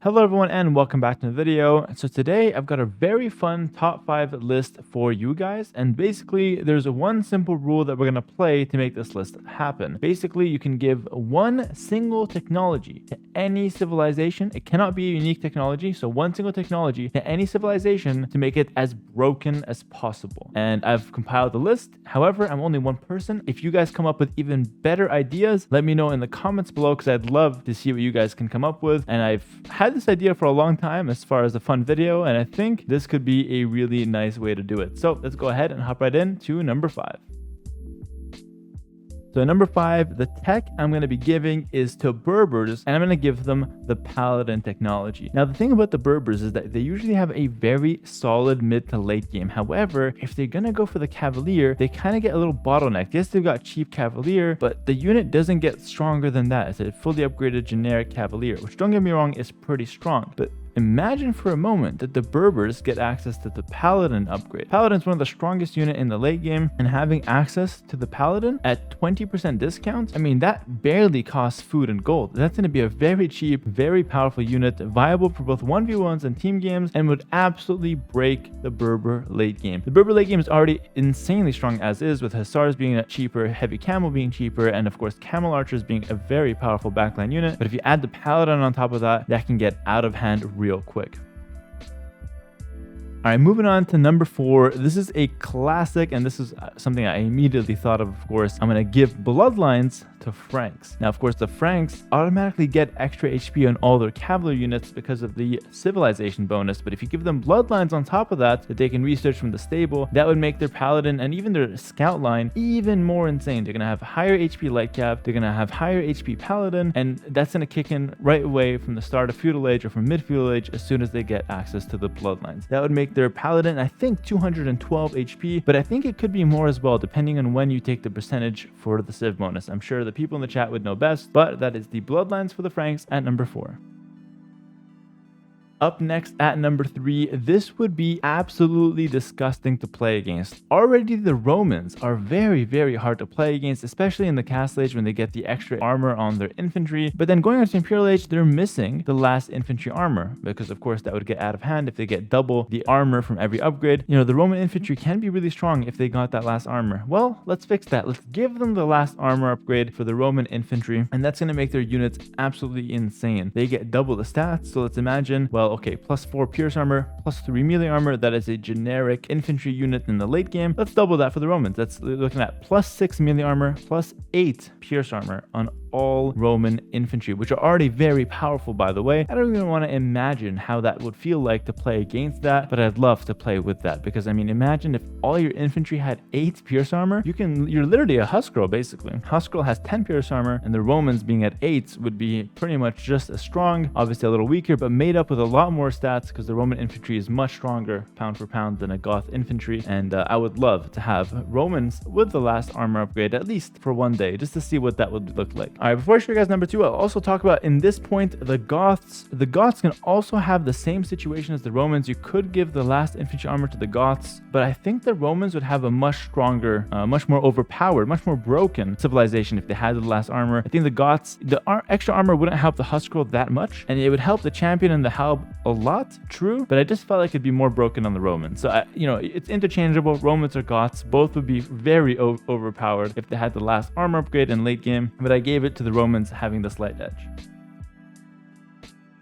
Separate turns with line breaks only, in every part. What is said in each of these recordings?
Hello everyone and welcome back to the video. So today I've got a very fun top 5 list for you guys, and basically there's one simple rule that we're going to play to make this list happen. Basically you can give one single technology to any civilization. It cannot be a unique technology, so one single technology to any civilization to make it as broken as possible. And I've compiled the list. However, I'm only one person. If you guys come up with even better ideas, let me know in the comments below because I'd love to see what you guys can come up with. And I've had this idea for a long time as far as a fun video, and I think this could be a really nice way to do it. So let's go ahead and hop right into number 5. So number 5, the tech I'm going to be giving is to Berbers, and I'm going to give them the Paladin technology. Now the thing about the Berbers is that they usually have a very solid mid to late game. However, if they're going to go for the Cavalier, they kind of get a little bottlenecked. Yes, they've got cheap Cavalier, but the unit doesn't get stronger than that. It's a fully upgraded generic Cavalier, which, don't get me wrong, is pretty strong. But imagine for a moment that the Berbers get access to the Paladin upgrade. Paladin's one of the strongest unit in the late game, and having access to the Paladin at 20% discount, I mean, that barely costs food and gold. That's going to be a very cheap, very powerful unit, viable for both 1v1s and team games, and would absolutely break the Berber late game. The Berber late game is already insanely strong as is, with Hussars being cheaper, Heavy Camel being cheaper, and of course Camel Archers being a very powerful backline unit. But if you add the Paladin on top of that, that can get out of hand real quick. All right, moving on to number 4. This is a classic, and this is something I immediately thought of course. I'm going to give Bloodlines to Franks. Now, of course, the Franks automatically get extra HP on all their cavalry units because of the civilization bonus, but if you give them Bloodlines on top of that they can research from the stable, that would make their Paladin and even their scout line even more insane. They're going to have higher HP light cap, they're going to have higher HP Paladin, and that's going to kick in right away from the start of Feudal Age or from mid-Feudal Age as soon as they get access to the Bloodlines. That would make their Paladin, I think, 212 HP, but I think it could be more as well depending on when you take the percentage for the Civ bonus. I'm sure the people in the chat would know best, but that is the Bloodlines for the Franks at number 4. Up next at number 3, this would be absolutely disgusting to play against. Already the Romans are very, very hard to play against, especially in the Castle Age when they get the extra armor on their infantry. But then going on to Imperial Age, they're missing the last infantry armor because of course that would get out of hand if they get double the armor from every upgrade. You know, the Roman infantry can be really strong if they got that last armor. Well, let's fix that. Let's give them the last armor upgrade for the Roman infantry, and that's going to make their units absolutely insane. They get double the stats, so let's imagine, well, okay, plus 4 pierce armor, plus 3 melee armor. That is a generic infantry unit in the late game. Let's double that for the Romans. That's looking at plus 6 melee armor, plus 8 pierce armor on all Roman infantry, which are already very powerful, by the way. I don't even want to imagine how that would feel like to play against that, but I'd love to play with that because, I mean, imagine if all your infantry had 8 pierce armor. You're literally a Huskarl, basically. Huskarl has 10 pierce armor, and the Romans being at 8 would be pretty much just as strong, obviously a little weaker, but made up with a lot more stats because the Roman infantry is much stronger pound for pound than a Goth infantry. And I would love to have Romans with the last armor upgrade at least for one day, just to see what that would look like. All right, before I show you guys number 2, I'll also talk about in this point the Goths. The Goths can also have the same situation as the Romans. You could give the last infantry armor to the Goths, but I think the Romans would have a much stronger, much more overpowered, much more broken civilization if they had the last armor. I think the Goths, the extra armor wouldn't help the Huskarl that much, and it would help the champion and the Halb a lot, true, but I just felt like it'd be more broken on the Romans. So, you know, it's interchangeable. Romans or Goths, both would be very overpowered if they had the last armor upgrade in late game, but I gave it to the Romans having the slight edge.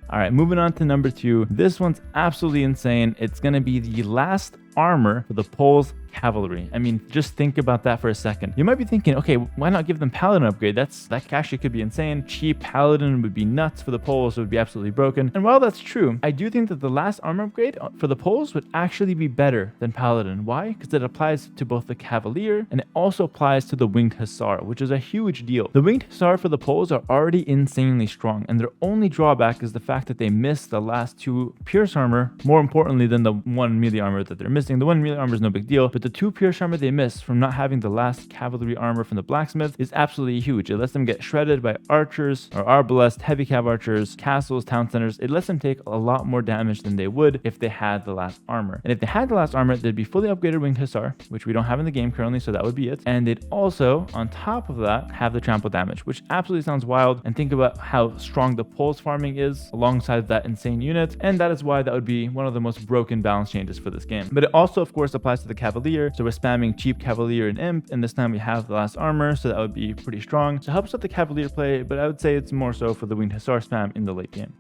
All right, moving on to number 2. This one's absolutely insane. It's going to be the last armor for the Poles cavalry. I mean, just think about that for a second. You might be thinking, okay, why not give them Paladin upgrade? That actually could be insane. Cheap Paladin would be nuts for the Poles. It would be absolutely broken. And while that's true, I do think that the last armor upgrade for the Poles would actually be better than Paladin. Why? Because it applies to both the Cavalier and it also applies to the Winged Hussar, which is a huge deal. The Winged Hussar for the Poles are already insanely strong, and their only drawback is the fact that they miss the last 2 pierce armor, more importantly than the 1 melee armor that they're missing. missing the 1 melee armor is no big deal, but the 2 pierce armor they miss from not having the last cavalry armor from the blacksmith is absolutely huge. It lets them get shredded by archers or arbalest, heavy cav archers, castles, town centers. It lets them take a lot more damage than they would if they had the last armor. And if they had the last armor, they'd be fully upgraded winged hussar, which we don't have in the game currently, so that would be it. And they'd also, on top of that, have the trample damage, which absolutely sounds wild. And think about how strong the pulse farming is alongside that insane unit, and that is why that would be one of the most broken balance changes for this game. But it also, of course, applies to the cavalier, so we're spamming cheap cavalier and imp, and this time we have the last armor, so that would be pretty strong. So it helps with the cavalier play, but I would say it's more so for the winged hussar spam in the late game.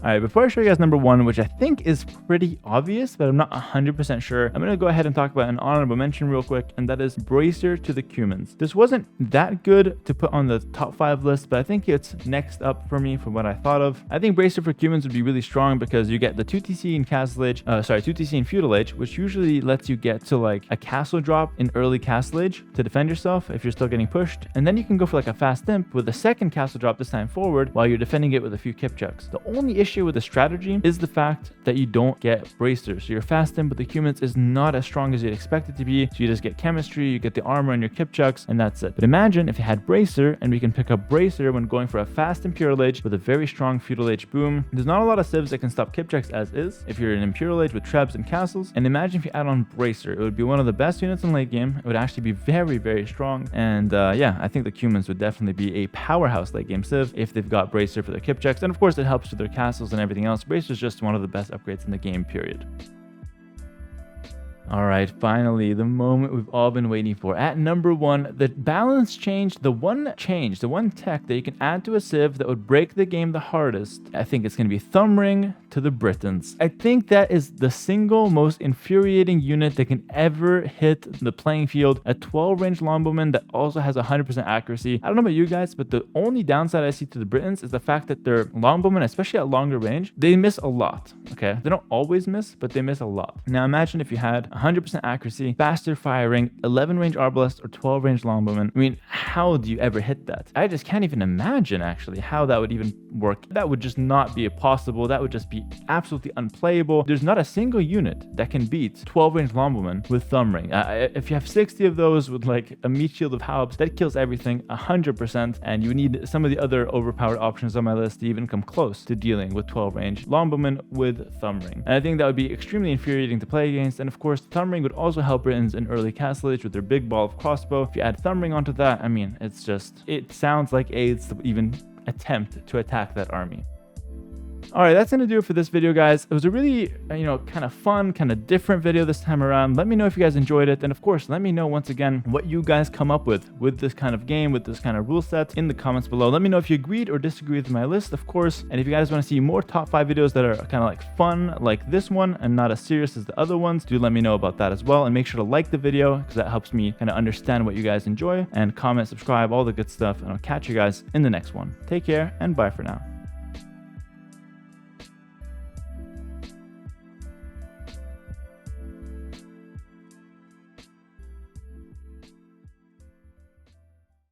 Alright, before I show you guys number 1, which I think is pretty obvious, but I'm not 100% sure, I'm going to go ahead and talk about an honorable mention real quick, and that is Bracer to the Cumans. This wasn't that good to put on the top 5 list, but I think it's next up for me from what I thought of. I think Bracer for Cumans would be really strong because you get the 2TC in Castle Age, 2TC in Feudal Age, which usually lets you get to like a castle drop in early Castle Age to defend yourself if you're still getting pushed, and then you can go for like a fast imp with a second castle drop this time forward while you're defending it with a few kipchucks. The only issue with the strategy is the fact that you don't get Bracer. So your fast imp with the humans is not as strong as you'd expect it to be. So you just get chemistry, you get the armor and your kipchucks, and that's it. But imagine if you had Bracer and we can pick up Bracer when going for a fast Imperial Age with a very strong Feudal Age boom. There's not a lot of civs that can stop kipchucks as is if you're in Imperial Age with trebs and castles. And imagine if you add on Bracer. It would be one of the best units in late game. It would actually be very, very strong. And yeah, I think the humans would definitely be a powerhouse late game civ if they've got Bracer for their kipchucks. And of course, it helps with their castles and everything else. Bracer is just one of the best upgrades in the game, period. All right, finally, the moment we've all been waiting for. At number 1, the balance change, the one tech that you can add to a civ that would break the game the hardest. I think it's going to be Thumb Ring to the Britons. I think that is the single most infuriating unit that can ever hit the playing field. A 12 range longbowman that also has 100% accuracy. I don't know about you guys, but the only downside I see to the Britons is the fact that their longbowmen, especially at longer range, they miss a lot. Okay, they don't always miss, but they miss a lot. Now imagine if you had 100% accuracy, faster firing, 11 range arbalest, or 12 range longbowman. I mean, how do you ever hit that? I just can't even imagine actually how that would even work. That would just not be possible. That would just be absolutely unplayable. There's not a single unit that can beat 12 range longbowman with Thumb Ring. If you have 60 of those with like a meat shield of Haubs, that kills everything 100%, and you need some of the other overpowered options on my list to even come close to dealing with 12 range longbowman with Thumb Ring. And I think that would be extremely infuriating to play against, and of course Thumb Ring would also help Britons in early Castle Age with their big ball of crossbow. If you add Thumb Ring onto that, I mean, it sounds like aids to even attempt to attack that army. All right, that's going to do it for this video, guys. It was a really, kind of fun, kind of different video this time around. Let me know if you guys enjoyed it. And of course, let me know once again what you guys come up with this kind of game, with this kind of rule set in the comments below. Let me know if you agreed or disagreed with my list, of course. And if you guys want to see more top 5 videos that are kind of like fun, like this one, and not as serious as the other ones, do let me know about that as well. And make sure to like the video because that helps me kind of understand what you guys enjoy, and comment, subscribe, all the good stuff. And I'll catch you guys in the next one. Take care and bye for now.